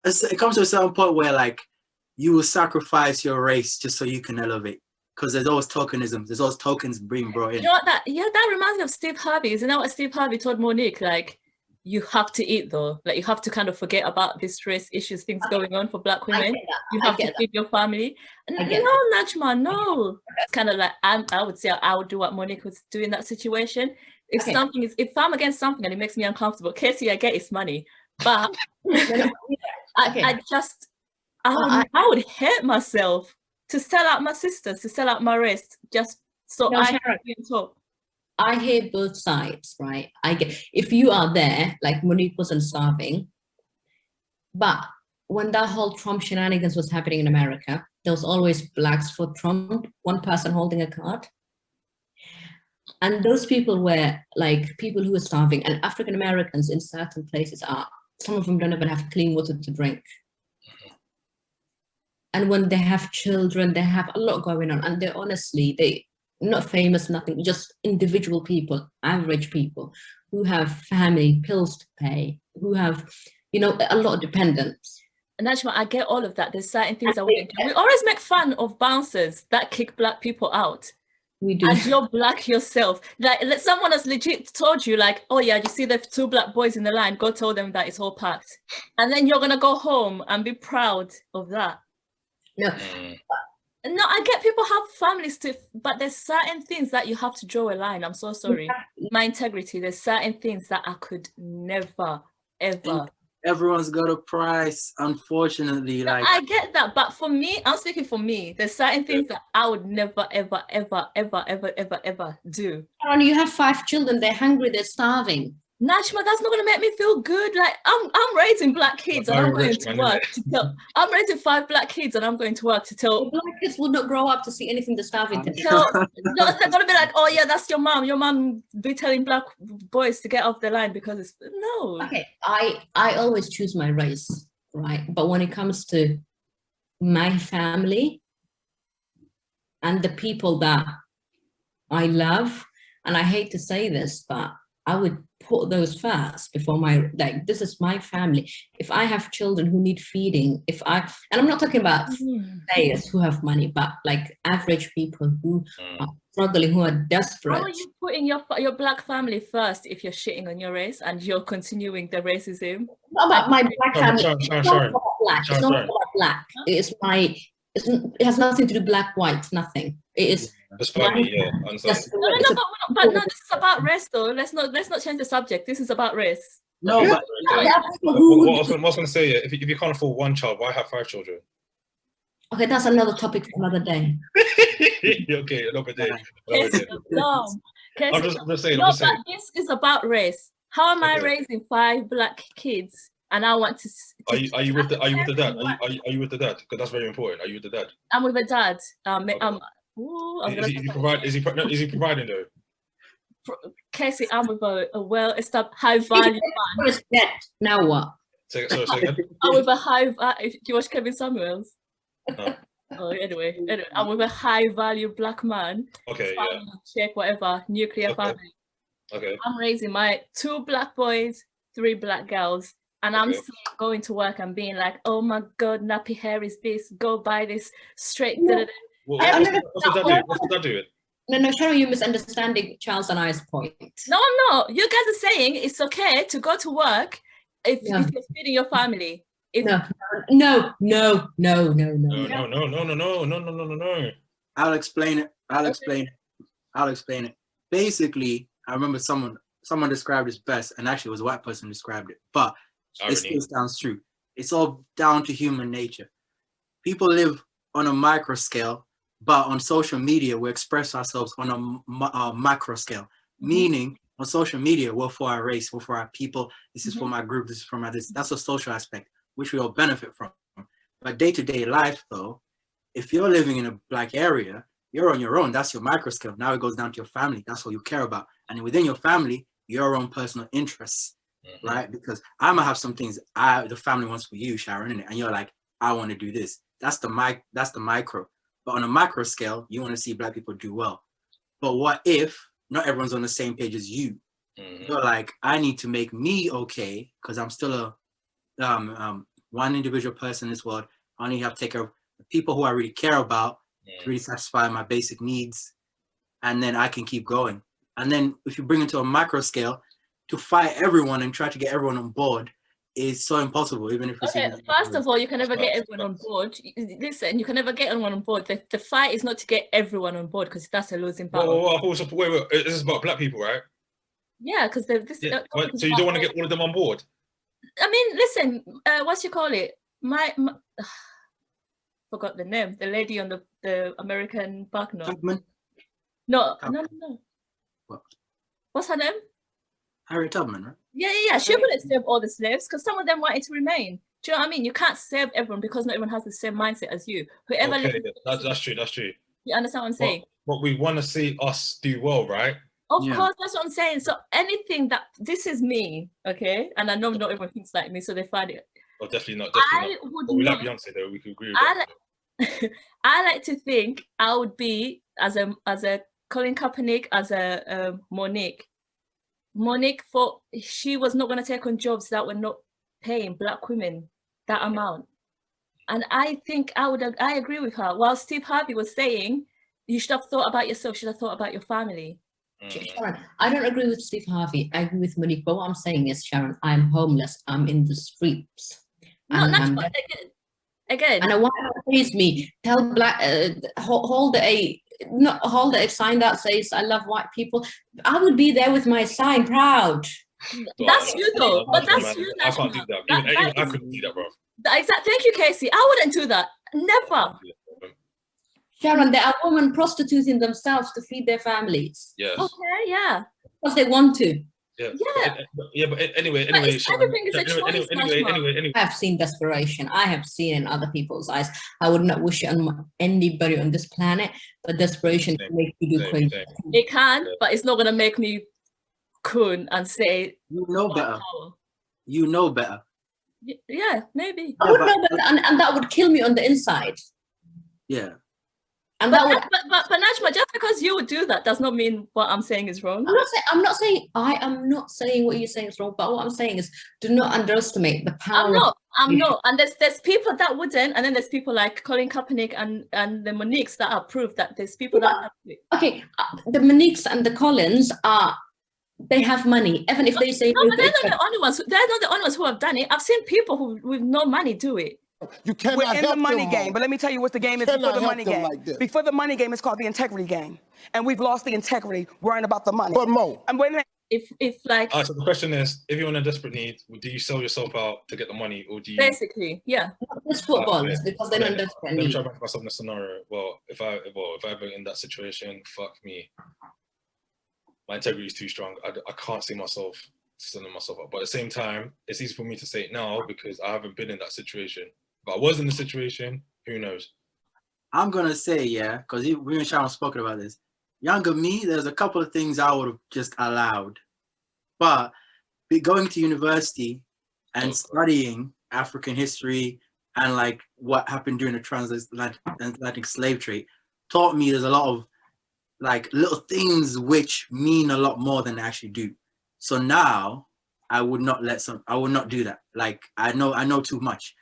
it comes to a certain point where like you will sacrifice your race just so you can elevate. Because there's always tokenism. There's always tokens being brought in. You know what that? Yeah, that reminds me of Steve Harvey. Isn't that what Steve Harvey told Monique? Like, you have to eat though. Like, you have to kind of forget about this race issues, things going on for Black women. You have to feed your family. No, Najma, no. It's kind of like I would say I would do what Monique was doing in that situation. If something is, if I'm against something and it makes me uncomfortable, Casey, I get it's money, but I just, I would hate myself to sell out my sisters, to sell out my race, just so I can be on top. I hear both sides, right? I get if you are there, like Monique wasn't starving, but when that whole Trump shenanigans was happening in America, there was always blacks for Trump, one person holding a card. And those people were like people who were starving, and African Americans in certain places are, some of them don't even have clean water to drink. And when they have children, they have a lot going on, and they're honestly, they not famous, nothing, just individual people, average people who have family, bills to pay, who have, you know, a lot of dependents. And actually, I get all of that. There's certain things that we always make fun of bouncers that kick Black people out. We do. And you're Black yourself. Like someone has legit told you, like, oh yeah, you see the 2 Black boys in the line, go tell them that it's all packed. And then you're gonna go home and be proud of that. No. No, I get people have families too, but there's certain things that you have to draw a line. I'm so sorry. My integrity, there's certain things that I could never, ever. Everyone's got a price, unfortunately. No, like I get that, but for me, I'm speaking for me. There's certain things that I would never, ever, ever, ever, ever, ever, ever do. Sharon, you have 5 children, they're hungry, they're starving. Najma, that's not gonna make me feel good. Like I'm raising Black kids and I'm going to work to tell. I'm raising 5 Black kids and I'm going to work to tell. Black kids will not grow up to see anything they're starving to tell. No, they're gonna be like, oh yeah, that's your mom. Your mom be telling Black boys to get off the line because it's no. Okay, I always choose my race, right? But when it comes to my family and the people that I love, and I hate to say this, but I would put those first before my, like, this is my family. If I have children who need feeding, and I'm not talking about players who have money, but like average people who are struggling, who are desperate. How are you putting your Black family first if you're shitting on your race and you're continuing the racism? Not about my Black family. It's not about Black. It's not about Black. It has nothing to do Black, white, nothing. It is. It's funny, yeah. No, but no, this is about race though. Let's not change the subject. This is about race. No, but what I was going to say, if you can't afford 1 child, why have 5 children? Okay, that's another topic for another day. Okay, another day. I'm just saying. But this is about race. How am I raising 5 Black kids? And I want to. Are you with the dad? Are you with the dad? Because that's very important. Are you with the dad? I'm with the dad. Is he providing though? Casey, I'm with a well-established high value man. Now what? Sorry, I'm with a high. Do you watch Kevin Samuels? Oh, anyway, I'm with a high value Black man. Okay, yeah. Check whatever nuclear family. Okay. I'm raising my 2 Black boys, 3 Black girls. And I'm still going to work and being like, oh my God, nappy hair is this, go buy this straight. What's that do? No, Sharon, you're misunderstanding Charles and I's point. No, you guys are saying it's okay to go to work if you're feeding your family. No. I'll explain it. Basically, I remember someone described this best, and actually it was a white person who described it, but it still sounds true. It's all down to human nature. People live on a micro scale, but on social media, we express ourselves on a macro scale. Meaning, on social media, we're for our race, we're for our people. This is for my group, this is for my this. That's a social aspect, which we all benefit from. But day-to-day life, though, if you're living in a Black area, you're on your own. That's your micro scale. Now it goes down to your family. That's what you care about. And within your family, your own personal interests. Right? Because I might have some things the family wants for you, Sharon, innit? And you're like, I want to do this. That's the micro. But on a macro scale, you want to see Black people do well. But what if not everyone's on the same page as you? You're like, I need to make me okay because I'm still one individual person in this world. I only have to take care of the people who I really care about to really satisfy my basic needs, and then I can keep going. And then if you bring it to a macro scale, to fight everyone and try to get everyone on board is so impossible, even if it's... Okay, first of all, you can never get everyone on board. Listen, you can never get everyone on board. The fight is not to get everyone on board, because that's a losing battle. Wait, this is about black people, right? Yeah, because so you don't want to get all of them on board? I mean, listen, what you call it? My forgot the name. The lady on the American park now. No. What? What's her name? Harriet Tubman, right? Yeah. She wouldn't save all the slaves because some of them wanted to remain. Do you know what I mean? You can't save everyone because not everyone has the same mindset as you. Whoever that's true. You understand what I'm saying? But we want to see us do well, right? Of course, that's what I'm saying. So anything that this is me, okay, and I know not everyone thinks like me, so they find it. Oh, definitely not. But we like Beyonce, though. We could agree with that. I like to think I would be as a Colin Kaepernick, as a Monique. Monique thought she was not going to take on jobs that were not paying black women that amount, and I think I agree with her. While Steve Harvey was saying you should have thought about yourself, should have thought about your family. Sharon, I don't agree with Steve Harvey. I agree with Monique. But what I'm saying is, Sharon, I'm homeless. I'm in the streets. No, again. And what pays me? Tell black, hold a sign that says "I love white people." I would be there with my sign, proud. That's you though. But that's you. I can't do that. Even I couldn't do that, bro. Exactly. Thank you, Casey. I wouldn't do that. Never. Sharon, there are women prostituting themselves to feed their families. Yes. Okay, yeah. Because they want to. Yeah. But anyway, everything is a choice. Anyway. I have seen desperation. I have seen in other people's eyes. I would not wish it on anybody on this planet, but desperation can make you do crazy. It can, but it's not going to make me coon and say, you know better. You know better. Yeah, maybe. I would know better, and that would kill me on the inside. Yeah. And but Najma, just because you would do that does not mean what I'm saying is wrong. I'm not saying what you're saying is wrong, but what I'm saying is do not underestimate the power. I'm not. And there's people that wouldn't, and then there's people like Colin Kaepernick and the Moniques that are proof that there's people that okay, the Moniques and the Collins they have money, even if they say no, but they're not the only ones. They're not the only ones who have done it. I've seen people who with no money do it. You cannot We're in help the money them game, but let me tell you what the game is before the money game. Like before the money game, it's called the integrity game, and we've lost the integrity worrying about the money. But Mo, and wait a minute. If like, so the question is, if you're in a desperate need, do you sell yourself out to get the money, or do you? Basically, yeah. It's football because they're not desperate. Let me try to put myself in a scenario. Well, if I ever in that situation, fuck me. My integrity is too strong. I can't see myself selling myself out. But at the same time, it's easy for me to say it now because I haven't been in that situation. If I was in the situation, who knows? I'm gonna say because we and Sharon spoken about this. Younger me, there's a couple of things I would have just allowed, but going to university and studying African history and like what happened during the transatlantic slave trade taught me there's a lot of like little things which mean a lot more than they actually do. So now I would not do that. Like I know too much.